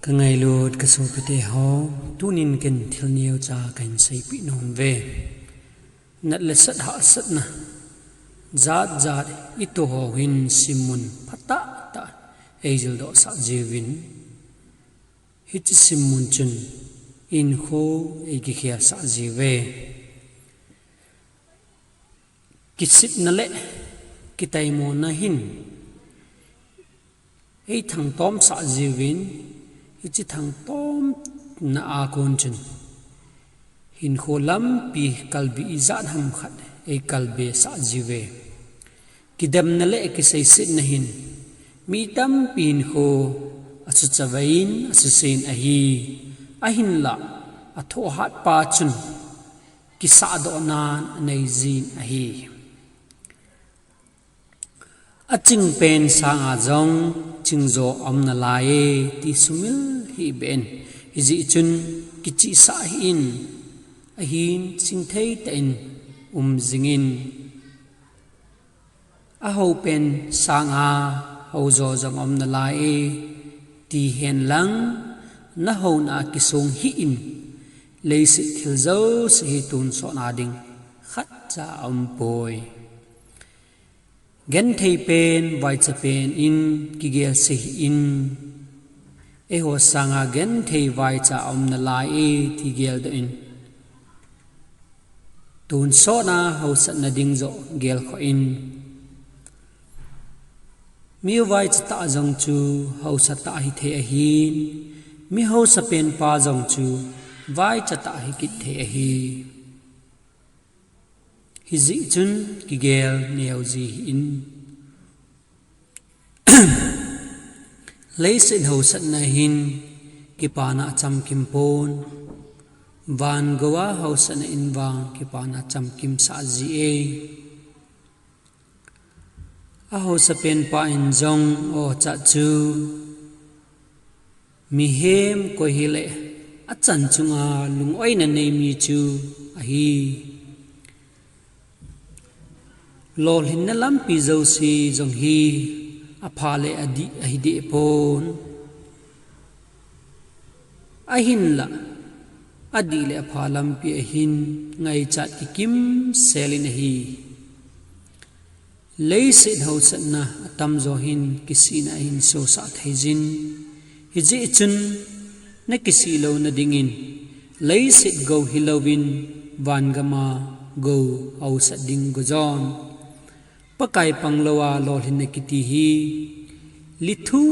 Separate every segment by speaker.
Speaker 1: Ka ngày lụt ka so pite ho tunin ken thil niu cha kan sei pi nom ve nat le sat ha sat na zat zat ito ho hin simun phata ta ezel do sa jewin hit simun chun in kho e ki khia sa jewe kisit na le kitai mo na hin ei thang tom sa jewin ichi thang tom na a kon chun hin kholam pi kalbi izat ham khat ei kalbe sa jiwe kidam na le ki sei sit na hin mi tam pin kho asu chawain asu sein a hin la a tho hat pa chun ki sa do nan nei zin a hi a ching pen sang a jong ching zo om na lae ti sumil hi ben izi chun kichi sa hin a hin sing thei ten zingin a ho pen sang a ho zo jong om na lae ti hen lang na ho na ki song hi in leisi thil zo se hi tun so na ding khat cha om poi gen thei pen vai cha pen in ki gel se in e ho sanga gen thei vai cha om na lai e ti gel do in tun so na ho sat na ding zo gel kho in mi vai cha ta jong chu ho sa ta hi the a hin mi ho sa pen pa jong chu vai cha ta hi kit the a hi hi zi chun ki gel neo zi in lấy sự hậu sẵn na hin ki pa na cham kim pon van gowa hậu sẵn in vang ki pa na cham kim sa ji e a hậu sa pen pa in jong o cha chu mi hem ko hi le a chan chunga lung oi na nei mi chu a hi lol hin na lam pi zo si jong hi a pha le adi a hi de pon a hin la adi le a pha lam pi a hin ngai chat ki kim selin hi lei sit ho sat na tam zo hin kisina hin so sa theijin hi ji chun na kisi lo na dingin lei sit go hilowin van gama go au sa ding go jon pakai panglawa lol hin kiti hi lithu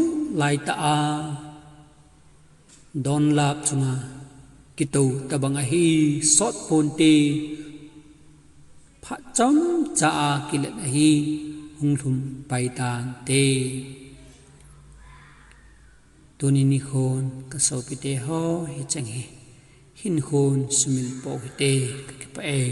Speaker 1: lai ta a don lap chunga kitu tabang a hi sot ponte pha chom cha a kilet a hi hung thum pai tan te tunini khon ka so pite ho hi chang hi hin khon sumil po te ka pa e